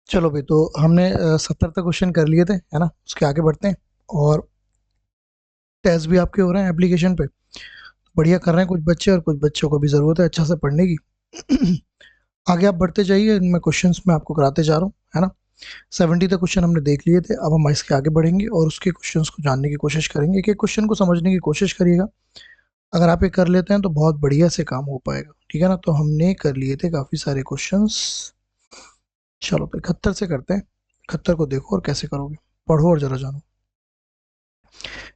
चलो भाई, तो हमने 70 तक क्वेश्चन कर लिए थे, है ना। उसके आगे बढ़ते हैं। और टेस्ट भी आपके हो रहे हैं एप्लीकेशन पे, बढ़िया कर रहे हैं कुछ बच्चे, और कुछ बच्चों को भी ज़रूरत है अच्छा से पढ़ने की। आगे आप बढ़ते जाइए, इनमें क्वेश्चंस मैं आपको कराते जा रहा हूँ, है ना। 70 तक क्वेश्चन हमने देख लिए थे, अब हम इसके आगे बढ़ेंगे और उसके क्वेश्चंस को जानने की कोशिश करेंगे। एक एक क्वेश्चन को समझने की कोशिश करिएगा। अगर आप ये कर लेते हैं तो बहुत बढ़िया से काम हो पाएगा, ठीक है ना। तो हमने कर लिए थे काफ़ी सारे क्वेश्चंस। चलो तो 71 से करते हैं। 71 को देखो और कैसे करोगे, पढ़ो और जरा जानो।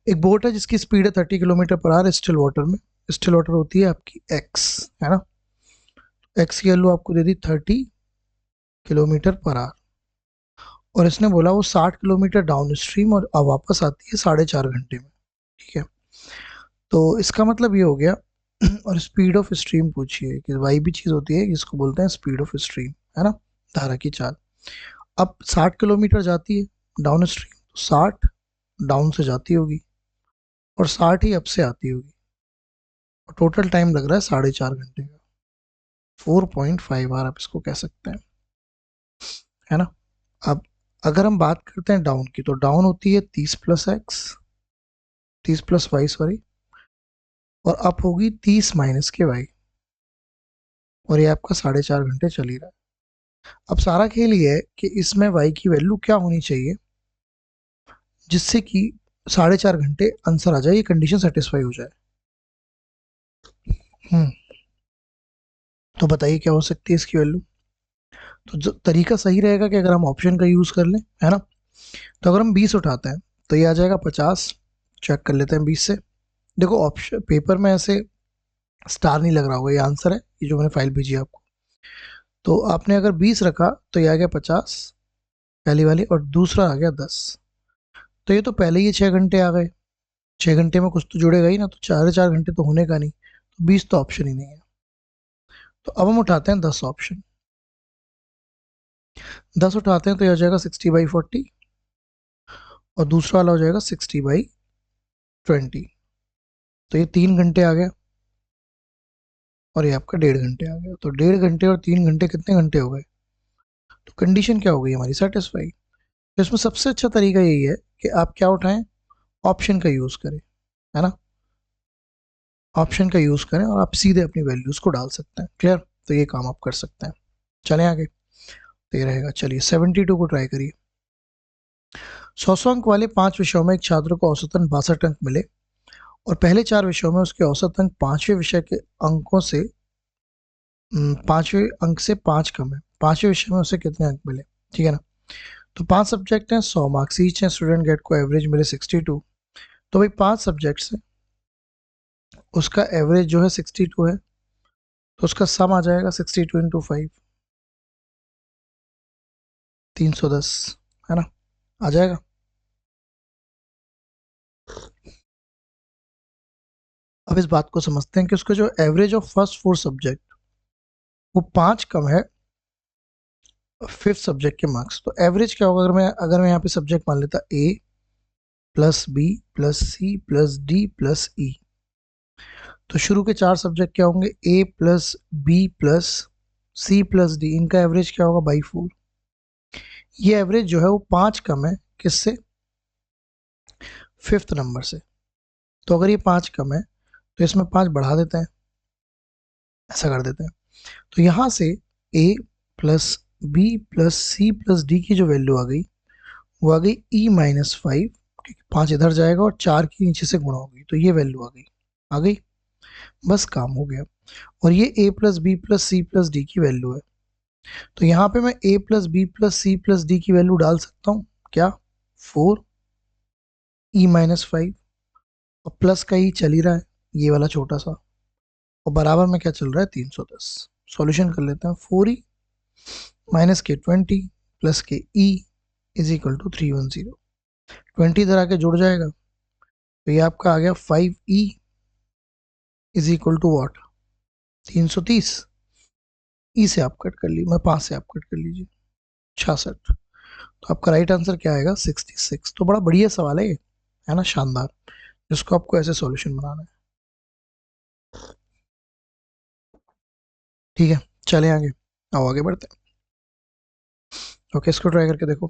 एक बोट है जिसकी स्पीड है 30 kilometre per hour still water में। स्टिल वाटर होती है आपकी एक्स, है ना। एक्स की वैल्यू आपको दे दी 30 किलोमीटर पर आवर, और इसने बोला वो 60 किलोमीटर डाउन स्ट्रीम और अब वापस आती है 4.5 घंटे में, ठीक है। तो इसका मतलब ये हो गया। और स्पीड ऑफ स्ट्रीम पूछिए कि वाई भी चीज़ होती है जिसको बोलते हैं स्पीड ऑफ स्ट्रीम, है ना, धारा की चाल। अब 60 किलोमीटर जाती है डाउन स्ट्रीम, तो 60 डाउन से जाती होगी और 60 ही अप से आती होगी, और टोटल टाइम लग रहा है 4.5 घंटे का। 4.5 आवर आप इसको कह सकते हैं, है ना। अब अगर हम बात करते हैं डाउन की, तो डाउन होती है 30 + x, 30 + y सॉरी, और अप होगी 30 - के y, और ये आपका 4.5 घंटे चल ही रहा है। अब सारा खेल ये है कि इसमें y की वैल्यू क्या होनी चाहिए जिससे कि 4.5 घंटे आंसर आ जाए, ये कंडीशन सेटिस्फाई हो जाए। हम्म तो बताइए क्या हो सकती है इसकी वैल्यू। तो जो तरीका सही रहेगा कि अगर हम ऑप्शन का यूज़ कर लें, है ना। तो अगर हम 20 उठाते हैं तो ये आ जाएगा 50। चेक कर लेते हैं 20 से। देखो ऑप्शन पेपर में ऐसे स्टार नहीं लग रहा होगा, ये आंसर है, ये जो मैंने फाइल भेजी है आपको। तो आपने अगर 20 रखा तो ये आ गया 50, पहली वाली, और दूसरा आ गया 10। तो ये तो पहले ही 6 घंटे आ गए। 6 घंटे में कुछ तो जुड़ेगा ही ना, तो 4.5 घंटे तो होने का नहीं, तो 20 तो ऑप्शन ही नहीं है। तो अब हम उठाते हैं 10 ऑप्शन। 10 उठाते हैं तो यह हो जाएगा 60/40, और दूसरा वाला हो जाएगा 60/20। तो ये 3 घंटे आ गया, और ये आपका 1.5 घंटे आ गया। तो 1.5 घंटे और 3 घंटे कितने घंटे हो गए। तो कंडीशन क्या हो गई हमारी, सेटिस्फाई। तो इसमें सबसे अच्छा तरीका यही है कि आप क्या उठाएं, ऑप्शन का यूज़ करें, है ना। ऑप्शन का यूज़ करें और आप सीधे अपनी वैल्यूज़ को डाल सकते हैं। क्लियर। तो ये काम आप कर सकते हैं। चलें आगे। तो ये रहेगा, चलिए 72 को ट्राई करिए। 100 अंक वाले 5 विषयों में एक छात्र को औसतन 62 अंक मिले, और पहले 4 विषयों में उसके औसत अंक पांचवें विषय के अंकों से 5वें अंक से 5 कम है। 5वें विषय में उसे कितने अंक मिले, ठीक है ना। तो 5 सब्जेक्ट हैं, 100 मार्क्स ईच हैं, स्टूडेंट गेट को एवरेज मिले 62। तो भाई 5 सब्जेक्ट्स हैं, उसका एवरेज जो है 62 है, तो उसका सम आ जाएगा 62 × 5, 310, है ना, आ जाएगा। अब इस बात को समझते हैं कि उसका जो एवरेज ऑफ फर्स्ट 4 सब्जेक्ट वो 5 कम है फिफ्थ सब्जेक्ट के मार्क्स। तो एवरेज क्या होगा, अगर मैं यहाँ पे सब्जेक्ट मान लेता A plus B plus C plus D plus E, तो शुरू के 4 सब्जेक्ट क्या होंगे, A plus B plus C plus D, इनका एवरेज क्या होगा बाई 4। ये एवरेज जो है वो 5 कम है किससे, फिफ्थ नंबर से। तो अगर ये 5 कम है तो इसमें 5 बढ़ा देते हैं, ऐसा कर देते हैं। तो यहाँ से A plus B plus C plus D की जो वैल्यू आ गई वो आ गई E-5। 5 इधर जाएगा और 4 की नीचे से गुणा होगी, तो ये वैल्यू आ गई। बस काम हो गया। और ये a plus B plus C plus D की वैल्यू है। तो यहाँ पे मैं a plus B plus C plus D की वैल्यू डाल सकता हूँ क्या, 4E-5, और प्लस का ही चल ही रहा है ये वाला छोटा सा, और बराबर में क्या चल रहा है 310। सॉल्यूशन कर लेते हैं। 4E-20 प्लस के E इज इक्वल टू 310। 20 इधर आके जुड़ जाएगा, तो ये आपका आ गया 5E is equal to what, 330। E से आप कट कर लीजिए, मैं 5 से आप कट कर लीजिए, 66। तो आपका राइट आंसर क्या आएगा, 66। तो बड़ा बढ़िया सवाल है ये, है ना, शानदार, जिसको आपको ऐसे सॉल्यूशन बनाना है। ठीक है, चले आगे, आओ आगे बढ़ते हैं। ओके, इसको ट्राई करके देखो।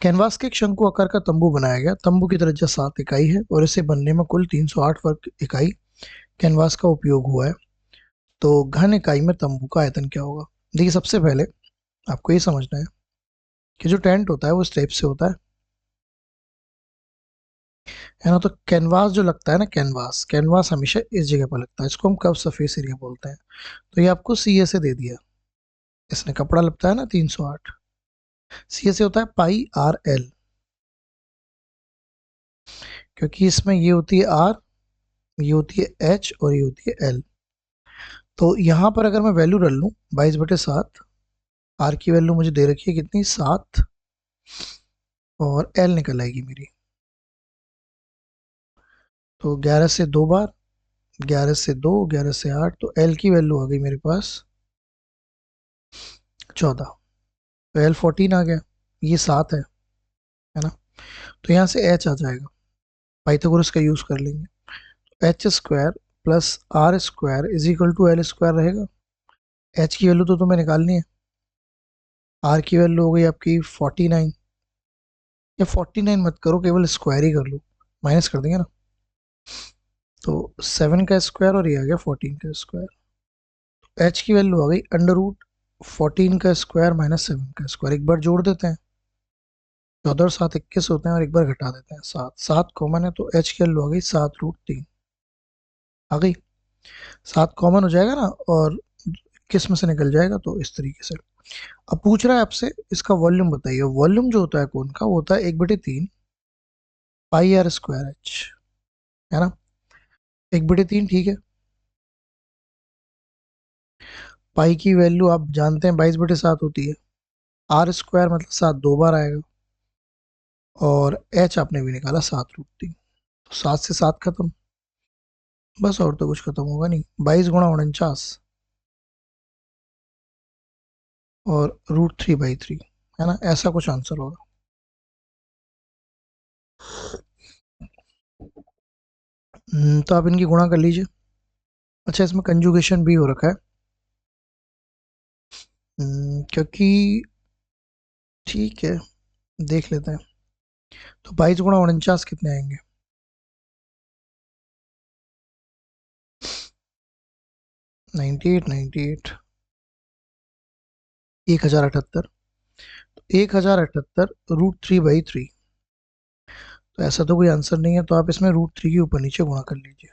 कैनवास के एक शंकु आकार का तंबू बनाया गया। तंबू की त्रिज्या 7 इकाई है और इसे बनने में कुल 308 वर्ग इकाई कैनवास का उपयोग हुआ है। तो घन इकाई में तंबू का आयतन क्या होगा? देखिए, सबसे पहले आपको ये समझना है कि जो टेंट होता है वो इस टाइप से होता है ना। तो कैनवास जो लगता है ना, कैनवास कैनवास हमेशा इस जगह पर लगता है, इसको हम कर्व सरफेस एरिया बोलते हैं। तो ये आपको सी ए से दे दिया, इसने कपड़ा लगता है ना 308। सी ए से होता है पाई आर एल, क्योंकि इसमें ये होती है आर, ये होती है एच और ये होती है एल। तो यहाँ पर अगर मैं वैल्यू रख लूँ 22/7, आर की वैल्यू मुझे दे रखी है कितनी, 7, और एल निकल आएगी मेरी। तो 11 से 2 बार, 11 से 2, 11 से 8, तो एल की वैल्यू आ गई मेरे पास 14। तो एल 14 आ गया, ये 7 है ना। तो यहाँ से एच आ जाएगा, पाइथागोरस का यूज कर लेंगे। H square plus R square is equal to L square रहेगा। एच की वैल्यू तो तुम्हें निकालनी है, आर की वैल्यू हो गई आपकी 49, या 49 मत करो, केवल स्क्वायर ही कर लो, माइनस कर देंगे ना। तो 7 का स्क्वायर और ये आ गया 14 का स्क्वायर। एच की वैल्यू आ गई अंडर रूट 14 का स्क्वायर माइनस 7 का स्क्वायर। एक बार जोड़ देते हैं, 14 और 7 21 होते हैं, और एक बार घटा देते हैं 7, 7 कॉमन है, तो एच की वैल्यू आ गई 7√3 आ गई। 7 कॉमन हो जाएगा ना, और किस में से निकल जाएगा, तो इस तरीके से। अब पूछ रहा है आपसे इसका वॉल्यूम बताइए। वॉल्यूम जो होता है कौन का, वो होता है 1/3 पाई आर स्क्वायर एच, है ना। 1/3, ठीक है। पाई की वैल्यू आप जानते हैं 22/7 होती है। आर स्क्वायर मतलब 7 दो बार आएगा, और एच आपने भी निकाला 7√3। तो 7 से 7 खत्म, बस, और तो कुछ खत्म होगा नहीं। 22 × 49 और √3/3, है ना, ऐसा कुछ आंसर होगा। तो आप इनकी गुणा कर लीजिए। अच्छा, इसमें कंजुगेशन भी हो रखा है, क्योंकि, ठीक है, देख लेते हैं। तो 22 × 49 कितने आएंगे? 98, 98, 1078। 1078 √3/3। तो ऐसा तो कोई आंसर नहीं है, तो आप इसमें √3 के ऊपर नीचे गुणा कर लीजिए।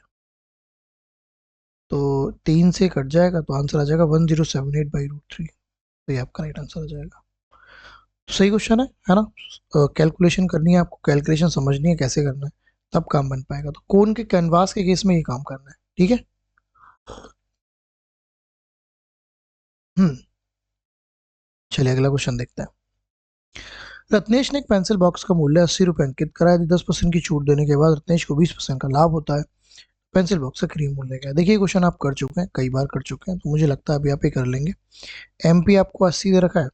तो 3 से कट जाएगा, तो आंसर आ जाएगा 1078/√3। तो ये आपका राइट आंसर आ जाएगा। तो सही क्वेश्चन है ना। कैलकुलेशन करनी है आपको, कैलकुलेशन समझनी है कैसे करना है, तब काम बन पाएगा। तो कोन के कैनवास के केस में ये काम करना है, ठीक है। हम्म चलिए अगला क्वेश्चन देखते हैं। रत्नेश ने एक पेंसिल बॉक्स का मूल्य 80 रुपये अंकित करा। यदि 10% की छूट देने के बाद रत्नेश को 20% का लाभ होता है, पेंसिल बॉक्स का खरीद मूल्य क्या है? देखिए, क्वेश्चन आप कर चुके हैं, कई बार कर चुके हैं, तो मुझे लगता है अभी आप ही कर लेंगे। एमपी आपको 80 दे रखा है,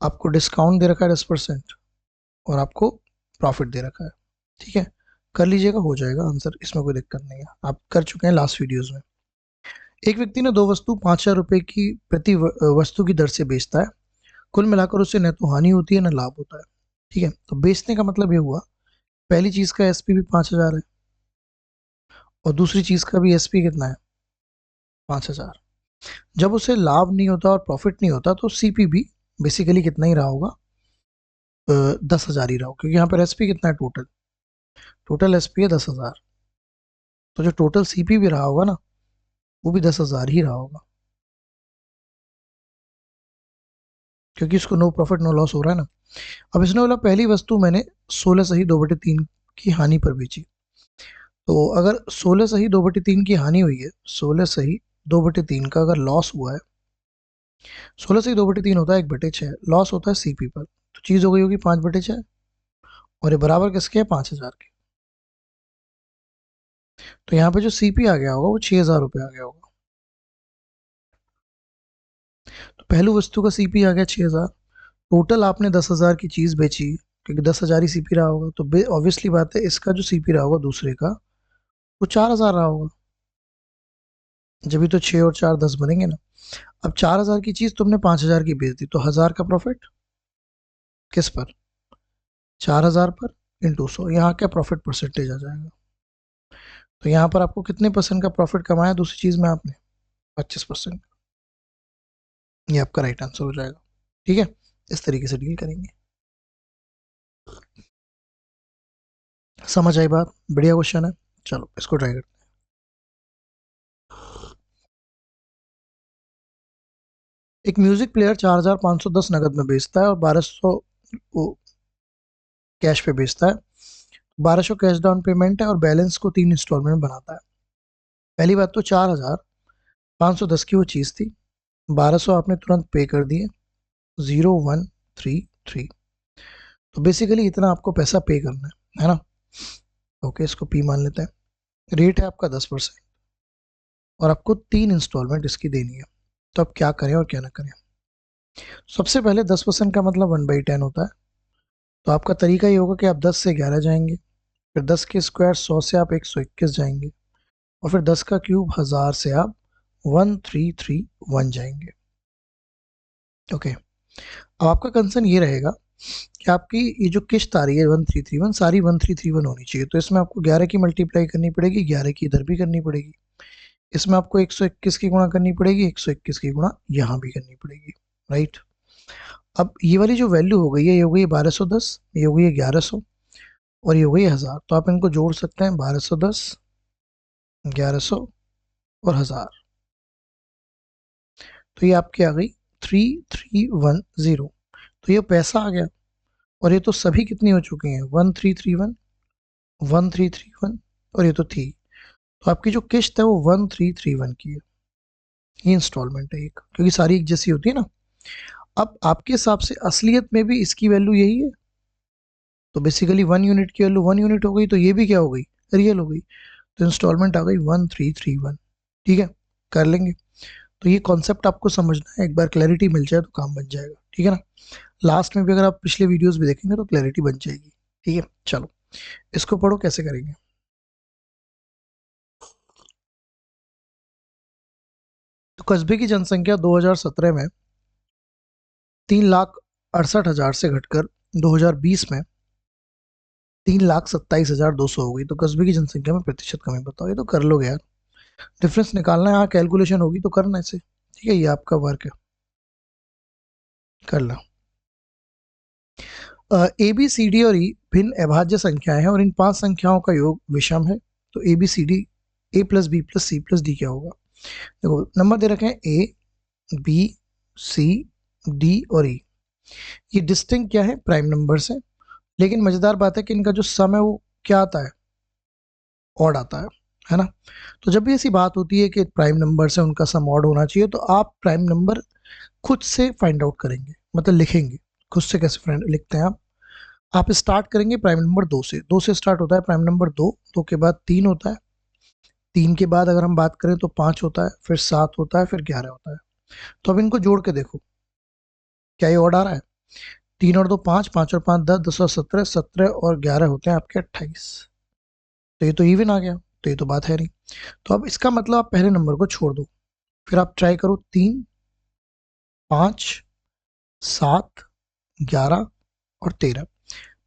आपको डिस्काउंट दे रखा है 10%, और आपको प्रॉफिट दे रखा है, ठीक है। कर लीजिएगा, हो जाएगा आंसर, इसमें कोई दिक्कत नहीं है, आप कर चुके हैं लास्ट वीडियोस में। एक व्यक्ति ने दो वस्तु 5,000 रुपए की प्रति वस्तु की दर से बेचता है। कुल मिलाकर उससे न तो हानि होती है न लाभ होता है, ठीक है। तो बेचने का मतलब ये हुआ, पहली चीज का एसपी भी 5,000 है, और दूसरी चीज का भी एसपी कितना है, 5,000। जब उसे लाभ नहीं होता और प्रॉफिट नहीं होता, तो सीपी भी बेसिकली कितना ही रहा होगा, 10,000 ही रहा होगा, क्योंकि यहाँ पर एसपी कितना है, टोटल टोटल एसपी है 10,000। तो जो टोटल सीपी भी रहा होगा ना, वो भी 10,000 ही रहा होगा, क्योंकि इसको नो प्रॉफिट नो लॉस हो रहा है ना। अब इसने बोला पहली वस्तु मैंने 16 सही 2/3 की हानि पर बेची। तो अगर 16 सही 2/3 की हानि हुई है, 16 सही 2/3 का अगर लॉस हुआ है, 16 सही 2/3 होता है 1/6, लॉस होता है सीपी पर, तो चीज हो गई होगी 5/6, और ये बराबर किसके है, 5,000 के। तो यहाँ पे जो सीपी आ गया होगा वो 6,000 रुपये आ गया होगा। तो पहलू वस्तु का सीपी आ गया 6,000, टोटल आपने 10,000 की चीज बेची, क्योंकि 10,000 ही सीपी रहा होगा, तो ऑब्वियसली बात है इसका जो सीपी रहा होगा दूसरे का, वो 4,000 रहा होगा। जब भी तो 6 और 4 10 बनेंगे ना। अब 4,000 की चीज तुमने 5,000 की बेच दी तो 1,000 का प्रॉफिट किस पर? 4,000 पर इंटू 100। यहाँ क्या प्रॉफिट परसेंटेज आ जाएगा? तो यहाँ पर आपको कितने परसेंट का प्रॉफिट कमाया दूसरी चीज में आपने? 25%। ये आपका राइट आंसर हो जाएगा। ठीक है, इस तरीके से डील करेंगे। समझ आई बात? बढ़िया क्वेश्चन है। चलो इसको ट्राई करते हैं। एक म्यूजिक प्लेयर 4,510 नगद में बेचता है और 1,200 कैश पे बेचता है। 1,200 कैश डाउन पेमेंट है और बैलेंस को 3 इंस्टॉलमेंट में बनाता है। पहली बात तो 4,510 की वो चीज़ थी, 1,200 आपने तुरंत पे कर दिए, 0,133। तो बेसिकली इतना आपको पैसा पे करना है ना। ओके, इसको पी मान लेते हैं। रेट है आपका 10% और आपको 3 इंस्टॉलमेंट इसकी देनी है। तो अब क्या करें और क्या ना करें? सबसे पहले 10% का मतलब 1/10 होता है। तो आपका तरीका ये होगा कि आप 10 से 11 जाएंगे, फिर 10 के स्क्वायर 100 से आप 121 जाएंगे, और फिर 10 का क्यूब 1000 से आप 1331 जाएंगे। ओके, अब आपका कंसर्न ये रहेगा कि आपकी ये जो किश्त आ रही है 1331 सारी 1331 होनी चाहिए। तो इसमें आपको 11 की मल्टीप्लाई करनी पड़ेगी, 11 की इधर भी करनी पड़ेगी। इसमें आपको 121 की गुणा करनी पड़ेगी, 121 की गुणा यहाँ भी करनी पड़ेगी। राइट, अब ये वाली जो वैल्यू हो गई है, ये हो गई 1210, ये हो गई है 1100 और ये हो गई 1000। तो आप इनको जोड़ सकते हैं, 1210, 1100 और 1000। तो ये आपकी आ गई 3310। तो ये पैसा आ गया, और ये तो सभी कितनी हो चुकी हैं? 1331, 1331 और ये तो थी। तो आपकी जो किश्त है वो 1331 की है। ये इंस्टॉलमेंट है एक, क्योंकि सारी एक जैसी होती है ना। अब आपके हिसाब से असलियत में भी इसकी वैल्यू यही है। तो बेसिकली 1 यूनिट की वैल्यू 1 यूनिट हो गई, तो ये भी क्या हो गई? रियल हो गई। तो इंस्टॉलमेंट आ गई 1331। ठीक है, कर लेंगे। तो ये कॉन्सेप्ट आपको समझना है, एक बार क्लैरिटी मिल जाए तो काम बन जाएगा। ठीक है ना। लास्ट में भी अगर आप पिछले वीडियोस भी देखेंगे तो क्लैरिटी बन जाएगी। ठीक है, चलो इसको पढ़ो कैसे करेंगे। तो कस्बे की जनसंख्या 2017 में 3,68,000 से घटकर 2020 में 3,27,200 हो गई। तो कस्बे की जनसंख्या में प्रतिशत कमी बताओ। ये तो कर लोगे यार, डिफरेंस निकालना है। हाँ, कैलकुलेशन होगी तो करना इसे। ठीक है, ये आपका वर्क है, कर लो। ए बी सी डी और ई भिन्न अभाज्य संख्याएं हैं और इन 5 संख्याओं का योग विषम है। तो A B C D, A plus B plus C plus D क्या होगा? देखो नंबर दे रखे हैं ए बी सी डी और ई। ये डिस्टिंक्ट क्या है? प्राइम नंबर से। लेकिन मजेदार बात है कि इनका जो सम है वो क्या आता है? ऑड आता है ना। तो जब भी ऐसी बात होती है कि प्राइम नंबर से उनका सम ऑड होना चाहिए, तो आप प्राइम नंबर खुद से फाइंड आउट करेंगे, मतलब लिखेंगे। खुद से कैसे फ्रेंड लिखते हैं आप स्टार्ट करेंगे प्राइम नंबर 2 से। 2 से स्टार्ट होता है प्राइम नंबर 2, 2 के बाद 3 होता है, 3 के बाद अगर हम बात करें तो 5 होता है, फिर 7 होता है, फिर 11 होता है। तो अब इनको जोड़ के देखो, क्या ये ऑड आ रहा है? 3 और 2 5, 5 और 5 10, 10 और 17, 17 और 11 होते हैं आपके 28। तो ये तो इवन आ गया, तो ये तो बात है नहीं। तो अब इसका मतलब आप पहले नंबर को छोड़ दो, फिर आप ट्राई करो 3, 5, 7, 11 और 13।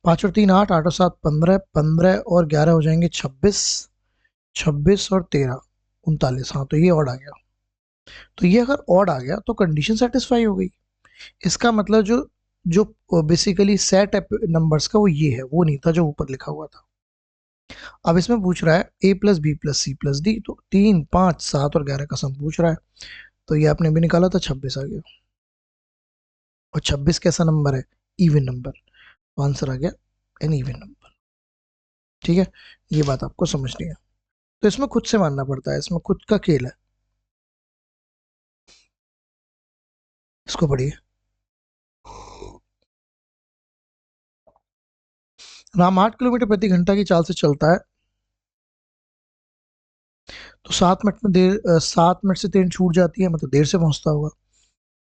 5 और 3 8, 8 और 7 15, 15 और 11 हो जाएंगे 26, 26 और 13 39। हाँ, तो ये ऑड आ गया। तो ये अगर ऑड आ गया तो कंडीशन सेटिस्फाई हो गई। इसका मतलब जो जो बेसिकली सेट नंबर्स का वो ये है, वो नहीं था जो ऊपर लिखा हुआ था। अब इसमें पूछ रहा है A plus B plus C plus D. तो 3 5 7 और 11 का सम पूछ रहा है। तो ये आपने भी निकाला था, 26 आ गया। और 26 कैसा नंबर है? Even number. तो आंसर आ गया एन इवन नंबर। ठीक है, ये बात आपको समझनी है। तो इसमें खुद से मानना पड़ता है, इसमें खुद का खेल है। इसको पढ़िए। राम 8 किलोमीटर प्रति घंटा की चाल से चलता है, तो 7 मिनट से ट्रेन छूट जाती है, मतलब देर से पहुंचता होगा।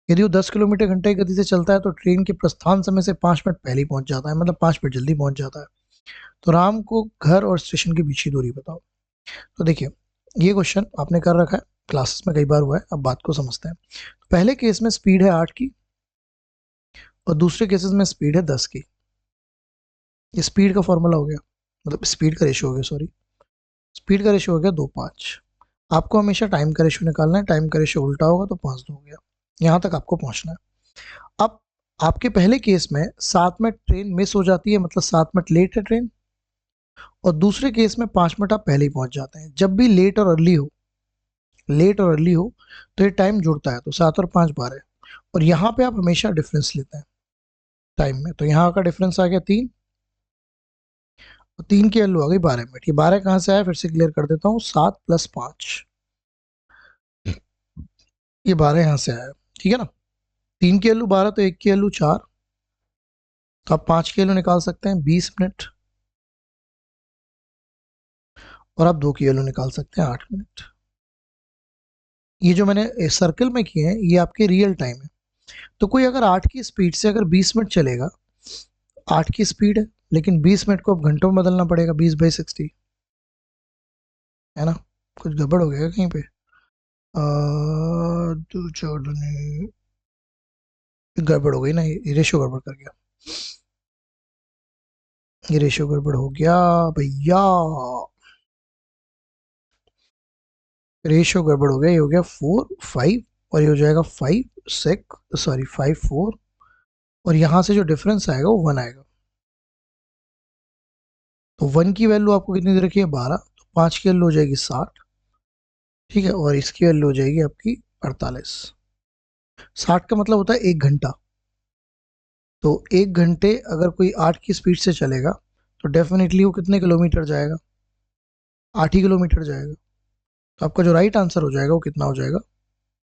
यदि वो 10 किलोमीटर घंटे की गति से चलता है तो ट्रेन के प्रस्थान समय से 5 मिनट पहले ही पहुंच जाता है, मतलब 5 मिनट जल्दी पहुंच जाता है। तो राम को घर और स्टेशन के बीच की दूरी बताओ। तो देखिए, ये क्वेश्चन आपने कर रखा है क्लासेस में कई बार हुआ है, अब बात को समझते हैं। पहले केस में स्पीड है 8 की और दूसरे केसेस में स्पीड है 10 की। ये स्पीड का फॉर्मूला हो गया, मतलब स्पीड का रेशियो हो गया, सॉरी, स्पीड का रेशियो हो गया 2:5। आपको हमेशा टाइम का रेशियो निकालना है, टाइम का रेशियो उल्टा होगा तो 5 हो गया। यहाँ तक आपको पहुंचना है। अब आपके पहले केस में 7 मिनट ट्रेन मिस हो जाती है, मतलब 7 मिनट लेट है ट्रेन, और दूसरे केस में 5 मिनट आप पहले ही पहुंच जाते हैं। जब भी लेट और अर्ली हो तो ये टाइम जुड़ता है, तो 7 और 5 12। और यहाँ पे आप हमेशा डिफरेंस लेते हैं टाइम में, तो यहाँ का डिफरेंस आ गया 3, और 3 की वैल्यू आ गई 12 मिनट। ये 12 कहाँ से आया, फिर से क्लियर कर देता हूँ, 7 + 5, ये 12 यहाँ से आया, ठीक है ना। 3 की वैल्यू 12, तो 1 की वैल्यू 4, तो आप 5 की वैल्यू निकाल सकते हैं 20 मिनट, और आप 2 की वैल्यू निकाल सकते हैं 8 मिनट। ये जो मैंने सर्कल में किए हैं ये आपके रियल टाइम है। तो कोई अगर 8 की स्पीड से अगर 20 मिनट चलेगा, 8 की स्पीड है, लेकिन 20 मिनट को अब घंटों में बदलना पड़ेगा, 20/60, है ना। कुछ गड़बड़ हो गया कहीं पे, दो चार दूनी, गड़बड़ हो गई ना, ये रेशियो गड़बड़ कर गया, ये रेशियो गड़बड़ हो गया भैया, रेशियो गड़बड़ हो गया। ये हो गया 4 5, और ये हो जाएगा 5 6, सॉरी 5 4, और यहाँ से जो डिफरेंस आएगा वो 1 आएगा। तो 1 की वैल्यू आपको कितनी दे रखी है, 12, तो 5 की वैल्यू हो जाएगी 60, ठीक है, और इसकी वैल्यू हो जाएगी आपकी 48। 60 का मतलब होता है 1 घंटा। तो 1 घंटे अगर कोई 8 की स्पीड से चलेगा तो डेफिनेटली वो कितने किलोमीटर जाएगा, 8 ही किलोमीटर जाएगा। तो आपका जो राइट आंसर हो जाएगा वो कितना हो जाएगा,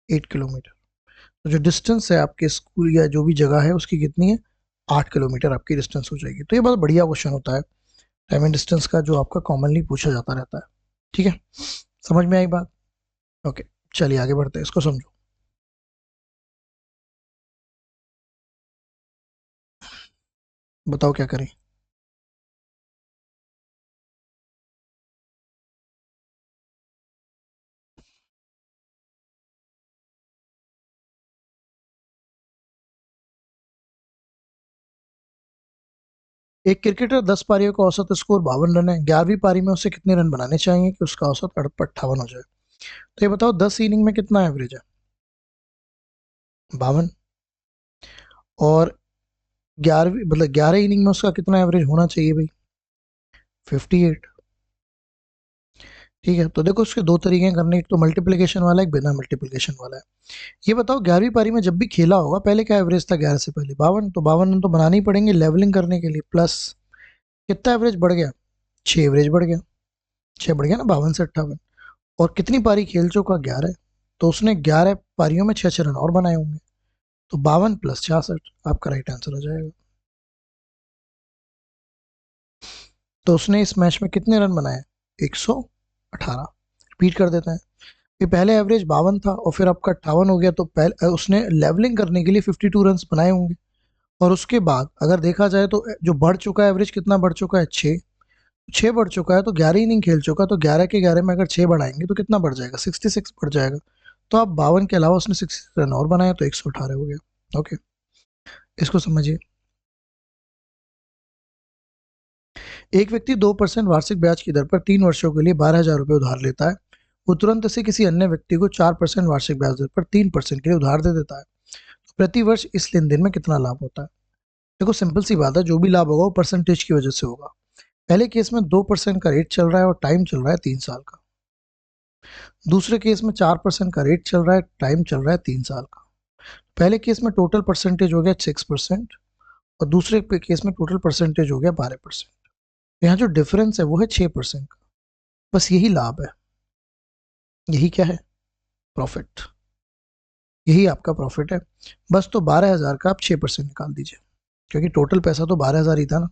8 किलोमीटर। तो जो डिस्टेंस है आपके स्कूल या जो भी जगह है उसकी कितनी है, 8 किलोमीटर आपकी डिस्टेंस हो जाएगी। तो ये बहुत बढ़िया क्वेश्चन होता है टाइम एंड डिस्टेंस का, जो आपका कॉमनली पूछा जाता रहता है। ठीक है, समझ में आई बात। ओके, चलिए आगे बढ़ते हैं, इसको समझो। बताओ क्या करें। एक क्रिकेटर 10 पारियों का औसत स्कोर 52 रन है, 11वीं पारी में उसे कितने रन बनाने चाहिए कि उसका औसत 58 हो जाए। तो ये बताओ 10 इनिंग में कितना एवरेज है, 52, और 11वीं मतलब 11 इनिंग में उसका कितना एवरेज होना चाहिए भाई, 58। ठीक है, तो देखो उसके दो तरीके हैं करने, एक तो मल्टीप्लिकेशन वाला, एक बिना मल्टीप्लिकेशन वाला है। ये बताओ 11वीं पारी में जब भी खेला होगा पहले क्या एवरेज था, 11 से पहले 52, तो 52 रन तो बनाने ही पड़ेंगे लेवलिंग करने के लिए, प्लस कितना एवरेज बढ़ गया, 6 एवरेज बढ़ गया, 6 बढ़ गया ना 52 से 58। और कितनी पारी खेल चुका, 11, तो उसने 11 पारियों में 6 रन और बनाए होंगे, तो 52 + 66 आपका राइट आंसर हो जाएगा। तो उसने इस मैच में कितने रन बनाए, 118। रिपीट कर देते हैं, ये पहले एवरेज 52 था और फिर आपका 58 हो गया, तो पहले उसने लेवलिंग करने के लिए 52 रन बनाए होंगे। और उसके बाद अगर देखा जाए तो जो बढ़ चुका है एवरेज, कितना बढ़ चुका है, 6, 6 बढ़ चुका है, तो 11 इनिंग खेल चुका, तो 11 के 11 में अगर 6 बढ़ाएंगे तो कितना बढ़ जाएगा, 66 बढ़ जाएगा। तो आप 52 के अलावा उसने 66 रन और बनाया, तो 118 हो गया। ओके, इसको समझिए। एक व्यक्ति 2% वार्षिक ब्याज की दर पर 3 वर्षों के लिए 12,000 रुपये उधार लेता है। वो तुरंत से किसी अन्य व्यक्ति को 4% वार्षिक ब्याज दर पर 3% के लिए उधार दे देता है। तो प्रति वर्ष इस लेन देन में कितना लाभ होता है। देखो सिंपल सी बात है, जो भी लाभ होगा वो परसेंटेज की वजह से होगा। पहले केस में 2% का रेट चल रहा है और टाइम चल रहा है 3 साल का। दूसरे केस में 4% का रेट चल रहा है, टाइम चल रहा है 3 साल का। पहले केस में टोटल परसेंटेज हो गया 6%, और दूसरे केस में टोटल परसेंटेज हो गया 12%। यहाँ जो डिफरेंस है वो है 6% का। बस यही लाभ है, यही क्या है, प्रॉफिट, यही आपका प्रॉफिट है। बस तो 12,000 का आप 6% निकाल दीजिए, क्योंकि टोटल पैसा तो 12,000 ही था ना।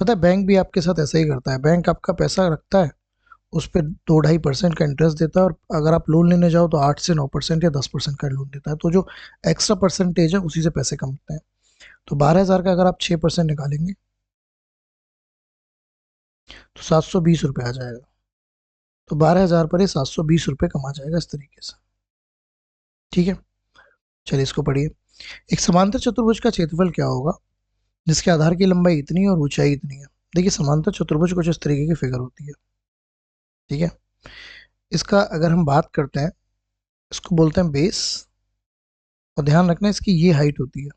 पता है बैंक भी आपके साथ ऐसा ही करता है, बैंक आपका पैसा रखता है, उस पर 2-2.5% का इंटरेस्ट देता है, और अगर आप लोन लेने जाओ तो 8 से 9% या 10% का लोन देता है, तो जो एक्स्ट्रा परसेंटेज है उसी से पैसे कमाते हैं। तो 12,000 का अगर आप 6% निकालेंगे तो 720 रुपये आ जाएगा। तो 12,000 पर ये 720 रुपये कमा जाएगा इस तरीके से। ठीक है, चलिए इसको पढ़िए। एक समांतर चतुर्भुज का क्षेत्रफल क्या होगा जिसके आधार की लंबाई इतनी और ऊंचाई इतनी है? देखिए समांतर चतुर्भुज कुछ इस तरीके की फिगर होती है। ठीक है, इसका अगर हम बात करते हैं, इसको बोलते हैं बेस, और ध्यान रखना इसकी ये हाइट होती है।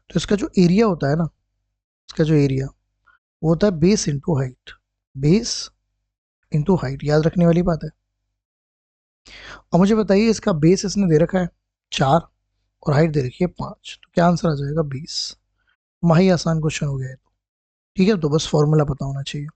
तो इसका जो एरिया होता है ना, इसका जो एरिया वो होता है base into height. Base into height, याद रखने वाली बात है। और मुझे बताइए इसका बेस इसने दे रखा है 4 और हाइट दे रखी है 5, तो क्या आंसर आ जाएगा 20। माही आसान क्वेश्चन हो गया है। ठीक है, तो बस फॉर्मूला पता होना चाहिए।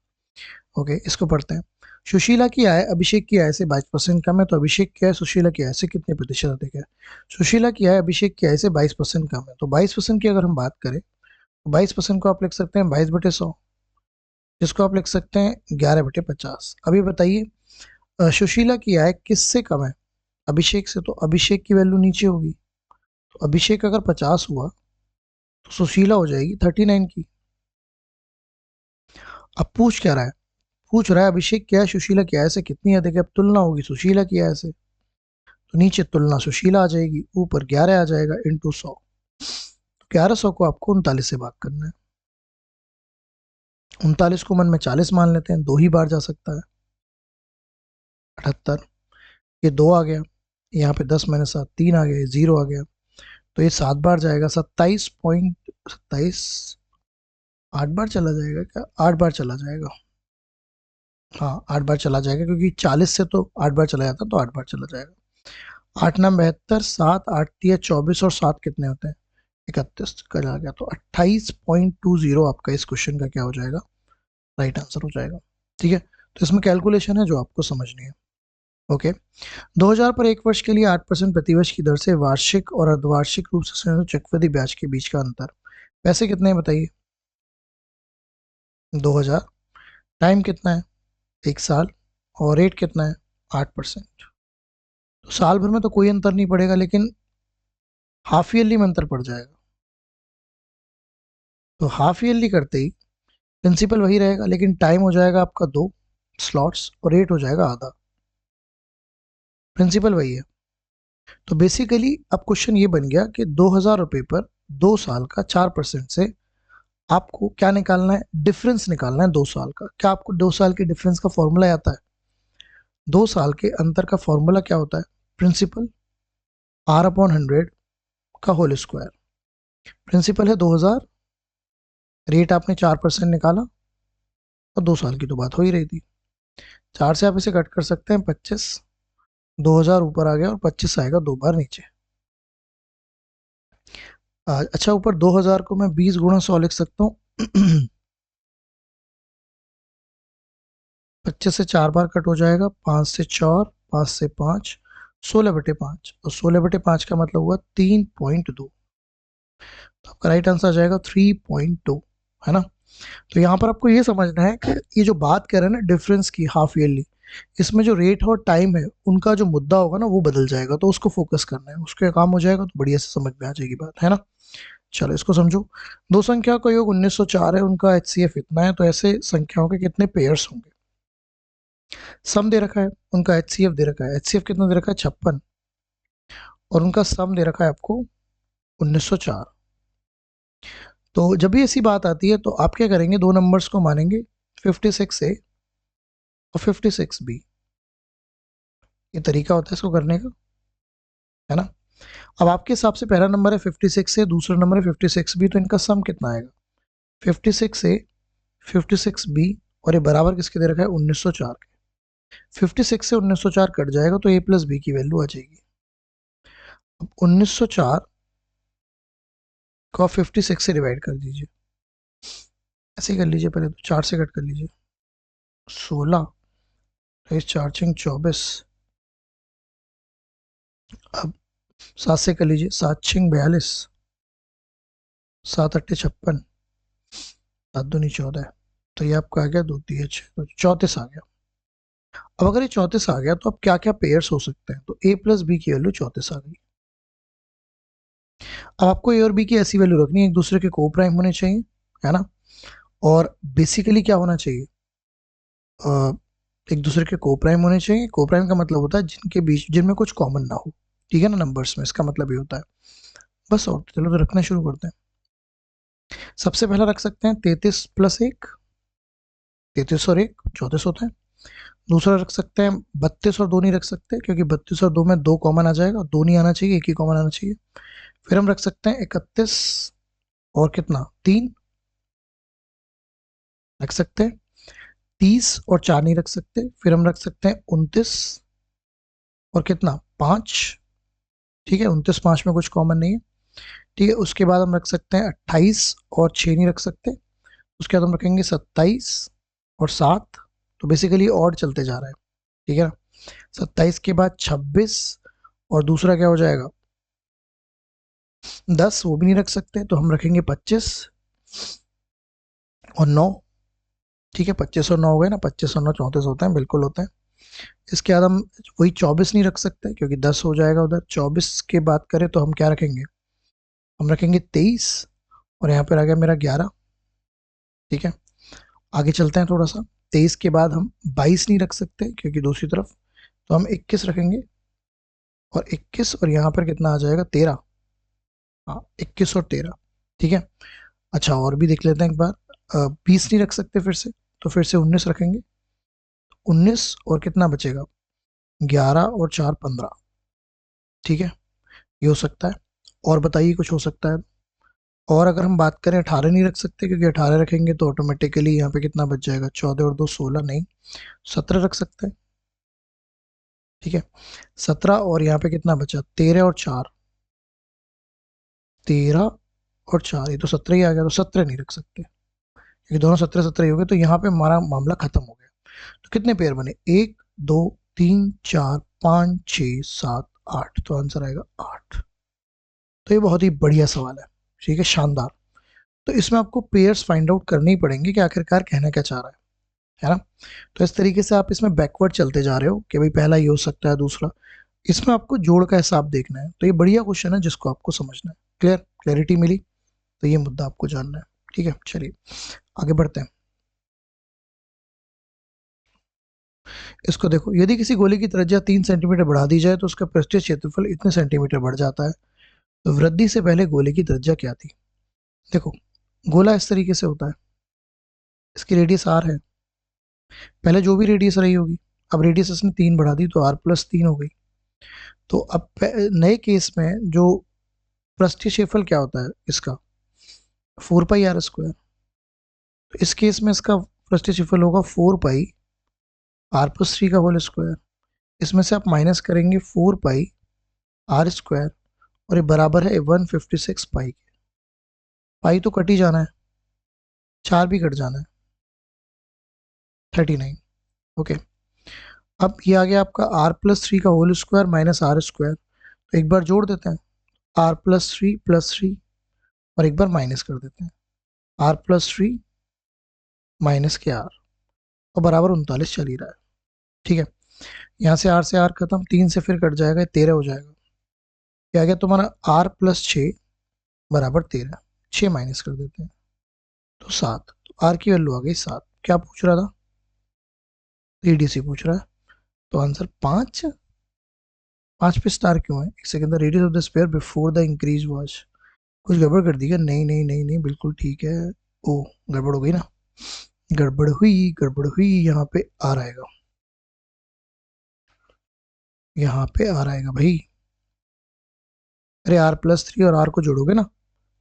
ओके, इसको पढ़ते हैं। सुशीला की आय अभिषेक की आय से 22% कम है, तो अभिषेक की आय सुशीला की आय से कितने प्रतिशत अधिक है? सुशीला की आय अभिषेक की आय से 22% कम है, तो 22% की अगर हम बात करें तो 22% को आप लिख सकते हैं 22/100, जिसको आप लिख सकते हैं 11/50। अभी बताइए सुशीला की आय किससे कम है? अभिषेक से, तो अभिषेक की वैल्यू नीचे होगी। तो अभिषेक अगर 50 हुआ तो सुशीला हो जाएगी 39 की। अब पूछ क्या रहा है? पूछ रहा है अभिषेक की आय सुशीला की आय से कितनी अधिक है। अब तुलना होगी सुशीला की आय से, तो नीचे तुलना सुशीला आ जाएगी, ऊपर 11 आ जाएगा इंटू 100। तो 1100 को आपको 39 से भाग करना है। 39 को मन में 40 मान लेते हैं, 2 ही बार जा सकता है, 78। ये 2 आ गया, यहाँ पे 10 मैंने 7 3 आ गया, 0 आ गया, तो ये 7 बार जाएगा। 27.27, 8 बार चला जाएगा क्या? 8 बार चला जाएगा, हाँ 8 बार चला जाएगा, क्योंकि 40 से तो 8 बार चला जाता, तो 8 बार चला जाएगा। 8 9 72, 7 8 3 24, और 7 कितने होते हैं? 31 कल आ गया, तो 28.20 आपका इस क्वेश्चन का क्या हो जाएगा? राइट आंसर हो जाएगा। ठीक है, तो इसमें कैलकुलेशन है जो आपको समझनी है। ओके, 2000 पर एक वर्ष के लिए 8% प्रतिवर्ष की दर से वार्षिक और अर्धवार्षिक रूप से संयोजित चक्रवृद्धि ब्याज के बीच का अंतर, पैसे कितने हैं बताइए? 2000, टाइम कितना है? 1 साल, और रेट कितना है? 8%। तो साल भर में तो कोई अंतर नहीं पड़ेगा, लेकिन हाफ ईयरली में अंतर पड़ जाएगा। तो हाफ ईयरली करते ही प्रिंसिपल वही रहेगा, लेकिन टाइम हो जाएगा आपका 2 स्लॉट्स, और रेट हो जाएगा आधा। प्रिंसिपल वही है। तो बेसिकली अब क्वेश्चन ये बन गया कि 2000 रुपये पर 2 साल का 4% से आपको क्या निकालना है? डिफरेंस निकालना है 2 साल का। क्या आपको 2 साल के डिफरेंस का फॉर्मूला आता है? 2 साल के अंतर का फॉर्मूला क्या होता है? प्रिंसिपल R/100 का होल स्क्वायर। प्रिंसिपल है 2000, रेट आपने 4% निकाला, और 2 साल की तो बात हो ही रही थी। 4 से आप इसे कट कर सकते हैं 25, 2000 ऊपर आ गया और 25 आएगा 2 बार नीचे। अच्छा, ऊपर 2000 को मैं 20 × 100 लिख सकता हूँ। 25 से 4 बार कट हो जाएगा, 5 से 4, 5 से 5, 16/5, और 16/5 का मतलब हुआ 3.2। तो आपका राइट आंसर आ जाएगा 3.2, है ना। तो यहाँ पर आपको ये समझना है कि ये जो बात कर रहे हैं ना डिफरेंस की हाफ ईयरली, इसमें जो रेट और टाइम है उनका जो मुद्दा होगा ना वो बदल जाएगा, तो उसको फोकस करना है, उसके काम हो जाएगा, तो बढ़िया से समझ में आ जाएगी बात, है ना। चलो इसको समझो। दो संख्या का योग 1904 है, उनका HCF इतना है, तो ऐसे संख्याओं के कितने पेयर्स होंगे? सम दे रखा है, उनका HCF दे रखा है। HCF कितना दे रखा है? 56, और उनका सम दे रखा है आपको 1904। तो जब भी ऐसी बात आती है तो आप क्या करेंगे? दो नंबर्स को मानेंगे, 56A और 56B। ये तरीका होता है इसको करने का, है ना। अब आपके हिसाब से पहला नंबर है 56A, दूसरा नंबर है 56B, तो इनका सम कितना आएगा? 56A, 56B, और ये बराबर किसके दे रखा है? 1904 के। 56 से 1904 कट जाएगा, तो A+B की वैल्यू आ जाएगी। अब 1904 को आप 56 से डिवाइड कर दीजिए, ऐसे ही कर लीजिए, पहले तो 4 से कट कर लीजिए, 16, 4 24। अब 7 से कर लीजिए, 7 42, 7 8 56, 7 दूनी 14। तो ये आपका आ गया 2 3 6, तो 34 आ गया। अब अगर ये 34 आ गया तो अब क्या क्या पेयर्स हो सकते हैं? तो A+B की वैल्यू 34 आ गई। अब आपको A और B की ऐसी वैल्यू रखनी है, एक दूसरे के को प्राइम होने चाहिए, है ना। और बेसिकली क्या होना चाहिए? एक दूसरे के कोप्राइम होने चाहिए। कोप्राइम का मतलब होता है जिनके बीच जिनमें कुछ कॉमन ना हो, ठीक है ना, नंबर्स में, इसका मतलब ये होता है। बस, और चलो तो रखना शुरू करते हैं। सबसे पहला रख सकते हैं 33+1, 33 और 1 34 होता है। दूसरा रख सकते हैं 32 और 2 नहीं रख सकते, क्योंकि 32 और 2 में 2 कॉमन आ जाएगा, 2 नहीं आना चाहिए, एक ही कॉमन आना चाहिए। फिर हम रख सकते हैं 31 और कितना 3 रख सकते हैं। 30 और 4 नहीं रख सकते। फिर हम रख सकते हैं 29 और कितना 5, ठीक है, 29 5 में कुछ कॉमन नहीं है, ठीक है। उसके बाद हम रख सकते हैं 28 और 6 नहीं रख सकते। उसके बाद हम रखेंगे 27 और 7। तो बेसिकली ऑड चलते जा रहा है, ठीक है ना। 27 के बाद 26 और दूसरा क्या हो जाएगा 10, वो भी नहीं रख सकते। तो हम रखेंगे 25 और 9, ठीक है। 25 और 9 हो गए ना, 25 और 9 34 होते हैं, बिल्कुल होते हैं। इसके बाद हम वही 24 नहीं रख सकते, क्योंकि 10 हो जाएगा उधर। 24 के बात करें तो हम क्या रखेंगे, हम रखेंगे 23 और यहाँ पर आ गया मेरा 11, ठीक है। आगे चलते हैं थोड़ा सा। 23 के बाद हम 22 नहीं रख सकते, क्योंकि दूसरी तरफ, तो हम 21 रखेंगे। और 21 और यहाँ पर कितना आ जाएगा 13, हाँ 21 और 13, ठीक है। अच्छा, और भी देख लेते हैं एक बार। 20 नहीं रख सकते फिर से, तो फिर से 19 रखेंगे। 19 और कितना बचेगा 11 और 4 15, ठीक है। ये हो सकता है। और बताइए कुछ हो सकता है। और अगर हम बात करें 18 नहीं रख सकते, क्योंकि 18 रखेंगे तो ऑटोमेटिकली यहाँ पे कितना बच जाएगा 14 और 2 16, नहीं 17 रख सकते हैं, ठीक है। 17 और यहाँ पे कितना बचा 13 और 4, 13 और 4, ये तो 17 ही आ गया, तो 17 नहीं रख सकते, क्योंकि दोनों 17 17 ही हो गए। तो यहाँ पे हमारा मामला खत्म हो गया। तो कितने पेयर बने 1 2 3 4 5 6 7 8, तो आंसर आएगा 8। तो ये बहुत ही बढ़िया सवाल है, ठीक है, शानदार। तो इसमें आपको पेयर्स फाइंड आउट करने ही पड़ेंगे कि आखिरकार कहना क्या चाह रहा है ना। तो इस तरीके से आप इसमें बैकवर्ड चलते जा रहे हो कि भाई पहला ये हो सकता है, दूसरा। इसमें आपको जोड़ का हिसाब देखना है। तो ये बढ़िया क्वेश्चन है जिसको आपको समझना है। क्लैरिटी मिली। तो ये मुद्दा आपको जानना है, ठीक है। चलिए आगे बढ़ते हैं। इसको देखो, यदि किसी गोले की त्रिज्या 3 सेंटीमीटर बढ़ा दी जाए तो उसका पृष्ठीय क्षेत्रफल इतने सेंटीमीटर बढ़ जाता है। तो वृद्धि से पहले गोले की त्रिज्या क्या थी। देखो, गोला इस तरीके से होता है, इसकी रेडियस आर है। पहले जो भी रेडियस रही होगी, अब रेडियस इसने 3 बढ़ा दी तो r+3 हो गई। तो अब नए केस में जो पृष्ठीय क्षेत्रफल क्या होता है इसका 4πr²। तो इस केस में इसका पृष्ठीय क्षेत्रफल होगा 4πr+3 का होल स्क्वायर। इसमें से आप माइनस करेंगे 4πr², और ये बराबर है 156 पाई के। पाई तो कट ही जाना है, 4 भी कट जाना है, 39। ओके। अब ये आ गया आपका r+3 का होल स्क्वायर माइनस r²। तो एक बार जोड़ देते हैं, r+3+3, और एक बार माइनस कर देते हैं, r+3 माइनस के r, और बराबर 39 चल ही रहा है, ठीक है। यहाँ से r से r खत्म, 3 से फिर कट जाएगा, 13 हो जाएगा। क्या आ गया तुम्हारा r+6 बराबर 13। 6 माइनस कर देते हैं तो 7। तो r की वैल्यू आ गई 7। क्या पूछ रहा था, रेडियस ही पूछ रहा है। तो आंसर 5। 5 पे स्टार क्यों है, एक second, the radius of the sphere before the increase was, कुछ गड़बड़ कर दी क्या। नहीं नहीं नहीं नहीं, बिल्कुल ठीक है। ओ, गड़बड़ हो गई ना, गड़बड़ हुई। यहाँ पे आर आएगा, यहाँ पे आर आएगा भाई। अरे r+3 और r को जोड़ोगे ना,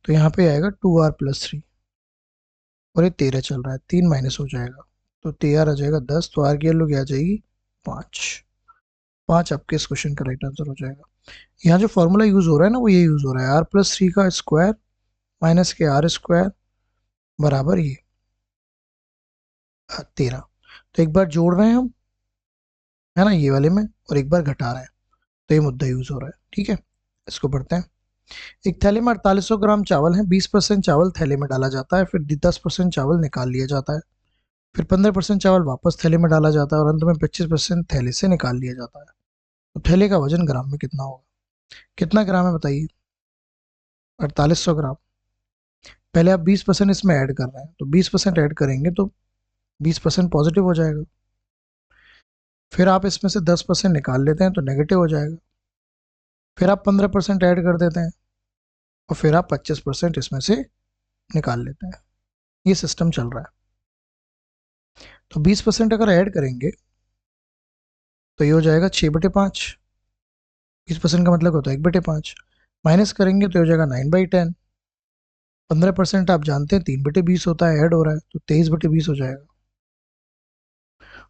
तो यहाँ पे आएगा 2r+3, और ये 13 चल रहा है, 3 माइनस हो जाएगा, तो 13 आ जाएगा 10। तो आर की वैल्यू क्या आ जाएगी 5। 5 आपके इस क्वेश्चन का राइट आंसर हो जाएगा। यहाँ जो फॉर्मूला यूज हो रहा है ना, वो ये यूज हो रहा है, r+3 का स्क्वायर माइनस के r² बराबर ये 13। तो एक बार जोड़ रहे हैं हम, है ना, ये वाले में, और एक बार घटा रहे हैं, तो ये मुद्दा यूज हो रहा है, ठीक है। इसको पढ़ते हैं। एक थैले में 4800 ग्राम चावल है। 20% चावल थैले में डाला जाता है, फिर 10% चावल निकाल लिया जाता है, फिर 15% चावल वापस थैले में डाला जाता है, और अंत में 25% थैले से निकाल लिया जाता है। तो थैले का वजन ग्राम में कितना होगा। कितना ग्राम है बताइए, 4800 ग्राम। पहले आप 20% इसमें ऐड कर रहे हैं, तो 20% ऐड करेंगे तो 20% पॉजिटिव हो जाएगा, फिर आप इसमें से 10% निकाल लेते हैं तो नेगेटिव हो जाएगा, फिर आप 15% ऐड कर देते हैं और फिर आप 25% इसमें से निकाल लेते हैं। ये सिस्टम चल रहा है। तो 20% अगर ऐड करेंगे तो ये हो जाएगा 6/5। 20% का मतलब होता है 1/5। माइनस करेंगे तो हो जाएगा 9/10। 15% आप जानते हैं 3/20 होता है, ऐड हो रहा है तो 23/20 हो जाएगा।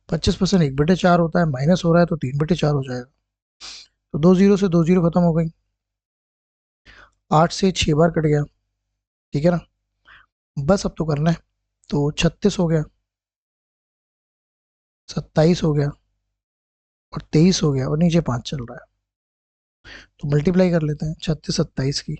25% 1/4 होता है, माइनस हो रहा है तो 3/4 हो जाएगा। तो 2 जीरो से 2 जीरो खत्म हो गई। 8 से 6 बार कट गया, ठीक है ना। बस अब तो करना है। तो 36 हो गया, 27 हो गया और 23 हो गया और नीचे 5 चल रहा है। तो मल्टीप्लाई कर लेते हैं 36 27 की।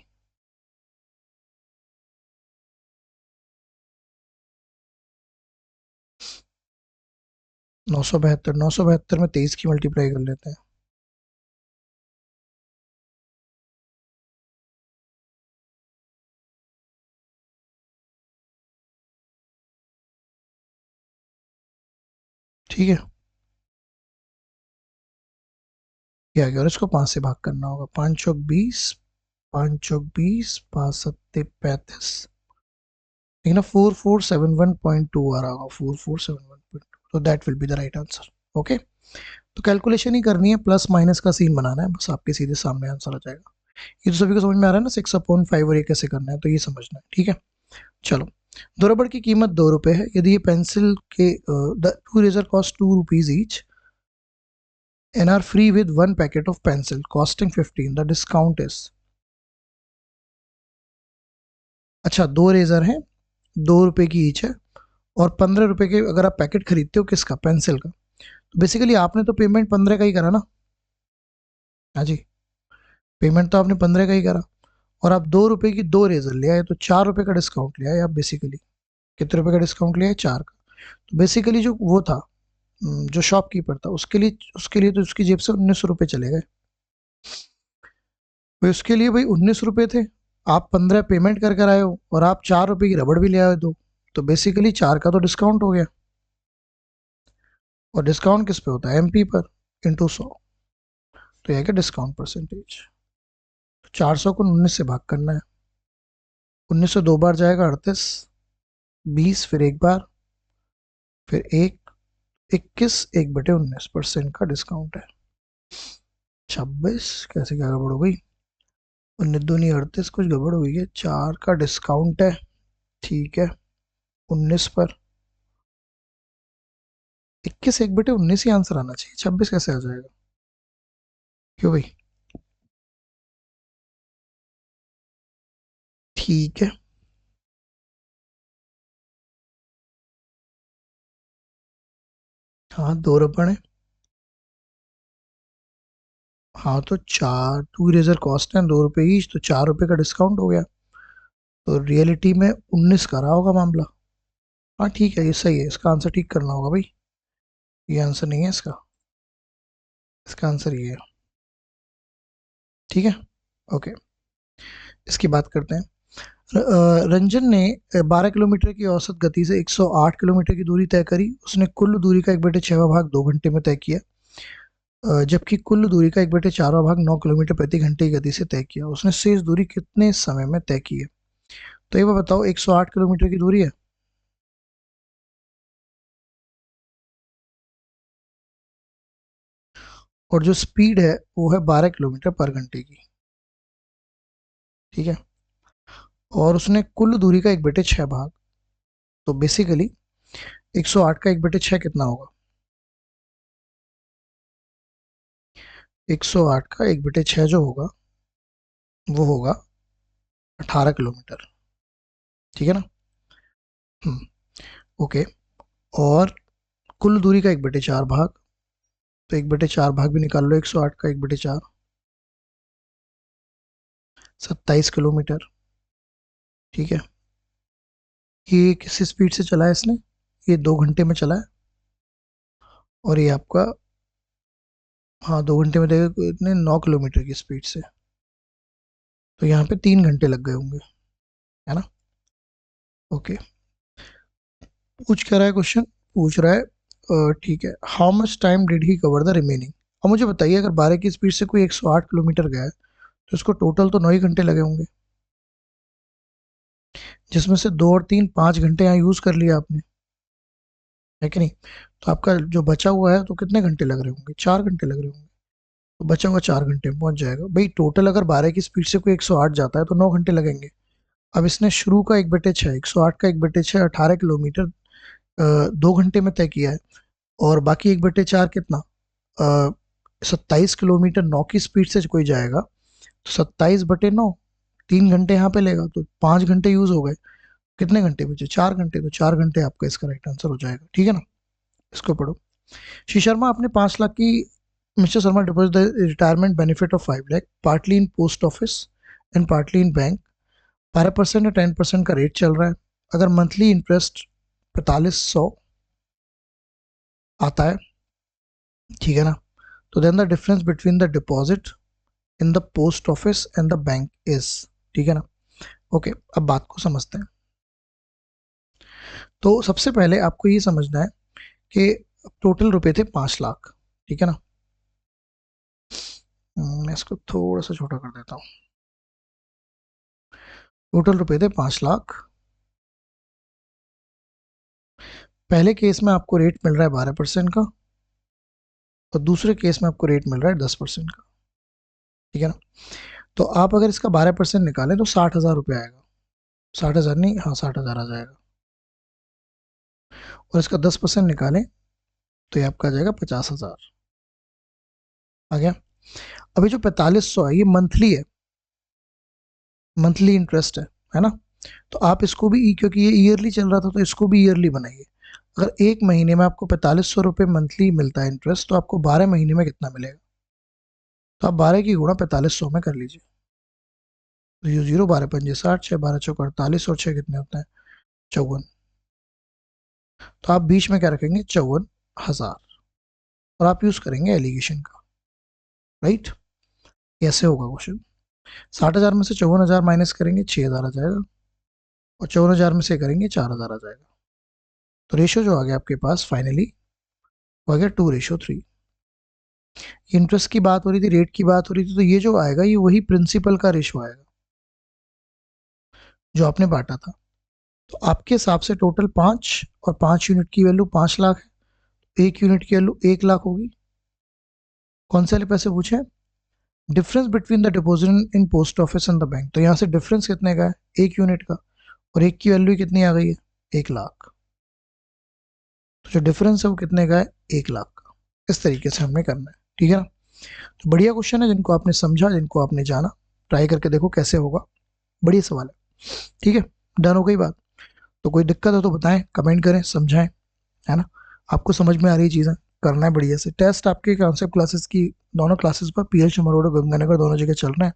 972, 972 में 23 की मल्टीप्लाई कर लेते हैं। ठीक है, क्या गया, और इसको 5 से भाग करना होगा। 5 चौक 20, 5 चौक 20, 5 सत्ते 35। लेकिन 4471.2 आ रहा होगा, 4471.2, तो that will be the right answer. Okay, तो कैलकुलेशन ही करनी है, प्लस माइनस का सीन बनाना है, बस आपके सीधे सामने आंसर आ जाएगा। ये तो सभी को समझ में आ रहा है ना, 6/5 और ये कैसे करना है, तो ये समझना है, ठीक है। चलो, दो रबड़ की कीमत 2 रुपए है। यदि ये पेंसिल के the two eraser cost 2 rupees each and are free with one packet of pencil costing 15, the discount is। अच्छा, 2 रेजर हैं, 2 रुपए की ईच है, और 15 रुपए के अगर आप पैकेट खरीदते हो, किसका, पेंसिल का, तो बेसिकली आपने तो पेमेंट 15 का ही करा ना। हाँ जी, पेमेंट तो आपने 15 का ही करा, और आप 2 रुपए की 2 रेजर ले आए, तो 4 रुपए का डिस्काउंट ले आए आप बेसिकली। कितने रुपए का डिस्काउंट लिया है, 4 का। तो बेसिकली जो वो था, जो शॉपकीपर था, उसके लिए तो उसकी जेब से 19 रुपए चले गए। तो इसके लिए भाई 19 रुपए थे, आप 15 पेमेंट कर कर आए हो, और आप 4 रुपए की रबड़ भी ले आए, दो, तो बेसिकली 4 का तो डिस्काउंट हो गया। और डिस्काउंट किस पे होता है, एमपी पर, इंटू 100। तो यह क्या, डिस्काउंट परसेंटेज। 400 को 19 से भाग करना है। 19 से 2 बार जाएगा 38, 20 फिर एक बार, फिर एक, 21, 1/19% का डिस्काउंट है। 26, कैसे क्या गड़बड़ हो गई, 19 दूनी 38, कुछ गड़बड़ हुई है। 4 का डिस्काउंट है, ठीक है, 19 पर। 21, 1/19 ही आंसर आना चाहिए, 26 कैसे आ जाएगा, क्यों भाई। ठीक है, हाँ 2 रबड़ है। हाँ तो 4, 2 इरेजर कॉस्ट है 2 रुपए ईच, तो 4 रुपए का डिस्काउंट हो गया, तो रियलिटी में 19 का रहा होगा मामला। हाँ ठीक है, ये सही है, इसका आंसर ठीक करना होगा भाई। ये आंसर नहीं है इसका, इसका आंसर ये है, ठीक है। ओके, इसकी बात करते हैं। रंजन ने 12 किलोमीटर की औसत गति से 108 किलोमीटर की दूरी तय करी। उसने कुल दूरी का 1/6वां भाग 2 घंटे में तय किया, जबकि कुल दूरी का 1/4वां भाग 9 किलोमीटर प्रति घंटे की गति से तय किया। उसने शेष दूरी कितने समय में तय की है। तो ये बताओ, 108 किलोमीटर की दूरी है, और जो स्पीड है वो है 12 किलोमीटर पर घंटे की, ठीक है। और उसने कुल दूरी का 1/6 भाग, तो बेसिकली 108 का 1/6 कितना होगा। 108 का 1/6 जो होगा वो होगा 18 किलोमीटर, ठीक है ना। ओके, और कुल दूरी का 1/4 भाग, तो 1/4 भाग भी निकाल लो, 108 का 1/4, 27 किलोमीटर, ठीक है। ये किस स्पीड से चला है इसने, ये 2 घंटे में चला है, और ये आपका, हाँ 2 घंटे में देखो इतने 9 किलोमीटर की स्पीड से, तो यहाँ पे 3 घंटे लग गए होंगे, है ना। ओके, पूछ क्या रहा है क्वेश्चन, पूछ रहा है ठीक है, how much time did he cover the remaining. अब मुझे बताइए, अगर 12 की स्पीड से कोई 108 किलोमीटर गया है तो इसको टोटल तो 9 ही घंटे लगे होंगे, जिसमें से 2 और 3 5 घंटे यहाँ यूज़ कर लिया आपने, है कि नहीं। तो आपका जो बचा हुआ है तो कितने घंटे लग रहे होंगे, 4 घंटे लग रहे होंगे। तो बचा हुआ 4 घंटे में पहुंच जाएगा भाई। टोटल अगर 12 की स्पीड से कोई 108 जाता है तो 9 घंटे लगेंगे। अब इसने शुरू का 1/6, 108 का 1/6 18 किलोमीटर 2 घंटे में तय किया है, और बाकी 1/4 कितना 27 किलोमीटर 9 की स्पीड से कोई जाएगा तो 27/9, 3 घंटे यहाँ पे लेगा, तो 5 घंटे यूज हो गए। कितने घंटे बचे, 4 घंटे। तो 4 घंटे आपका इसका राइट आंसर हो जाएगा, ठीक है ना। इसको पढ़ो। श्री शर्मा अपने 5 लाख की, mister Sharma deposit the retirement benefit of 5 lakh partly in post office and partly in bank. 12% या 10% का रेट चल रहा है। अगर मंथली इंटरेस्ट 4500 आता है, ठीक है ना, तो then the difference between the deposit in the post office and the bank is, ठीक है ना। ओके, अब बात को समझते हैं। तो सबसे पहले आपको ये समझना है कि टोटल रुपए थे 5 लाख, ठीक है ना। मैं इसको थोड़ा सा छोटा कर देता हूँ। टोटल रुपए थे 5 लाख। पहले केस में आपको रेट मिल रहा है 12% का, और दूसरे केस में आपको रेट मिल रहा है 10% का, ठीक है ना। तो आप अगर इसका 12% निकालें तो 60,000 रुपये आएगा। 60,000 नहीं, हाँ 60,000 आ जाएगा। और इसका 10% निकालें तो ये आपका आ जाएगा 50,000 आ गया। अभी जो 4500 है ये मंथली है, मंथली इंटरेस्ट है ना। तो आप इसको भी क्योंकि ये ईयरली चल रहा था तो इसको भी ईयरली बनाइए। अगर एक महीने में आपको 4500 रुपये मंथली मिलता है इंटरेस्ट, तो आपको 12 महीने में कितना मिलेगा। तो आप 12 की गुणा 4500 में कर लीजिए। तो ये 0 12 पंजे 60, 6 12 चौक 48, और 6 कितने होते हैं 54। तो आप बीच में क्या रखेंगे 54,000, और आप यूज करेंगे एलिगेशन का, राइट। कैसे होगा क्वेश्चन, 60,000 में से 54,000 माइनस करेंगे 6,000 आ जाएगा, और 54,000 में से करेंगे 4,000 आ जाएगा। तो रेशियो जो आ गया आपके पास फाइनली वो आ गया 2:3। इंटरेस्ट की बात हो रही थी, रेट की बात हो रही थी, तो ये जो आएगा ये वही प्रिंसिपल का रेशियो आएगा जो आपने बांटा था। तो आपके हिसाब से टोटल 5 और 5 यूनिट की वैल्यू 5 लाख है, 1 यूनिट की वैल्यू 1 लाख होगी। कौन से वाले पैसे पूछे, difference between the deposit in post office and the bank. तो यहाँ से डिफरेंस कितने का है, 1 यूनिट का, और एक की वैल्यू कितनी आ गई है 1 लाख। तो जो डिफरेंस है वो कितने का है 1 लाख का। इस तरीके से हमने करना है, ठीक है ना। तो बढ़िया क्वेश्चन है, जिनको आपने समझा, जिनको आपने जाना, ट्राई करके देखो कैसे होगा। बढ़िया सवाल है, ठीक है। डन हो गई बात। तो कोई दिक्कत हो तो बताएं, कमेंट करें, समझाएं, है ना। आपको समझ में आ रही चीज़ें, करना है बढ़िया से। टेस्ट आपके कॉन्सेप्ट क्लासेस की दोनों क्लासेस पर PL शर्मा रोड और गंगानगर दोनों जगह चल रहे हैं,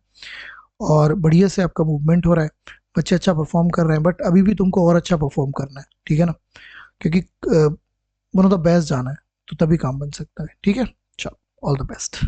और बढ़िया से आपका मूवमेंट हो रहा है। बच्चे अच्छा परफॉर्म कर रहे हैं, बट अभी भी तुमको और अच्छा परफॉर्म करना है, ठीक है ना, क्योंकि वन ऑफ द बेस्ट जाना है, तो तभी काम बन सकता है, ठीक है। चलो, ऑल द बेस्ट।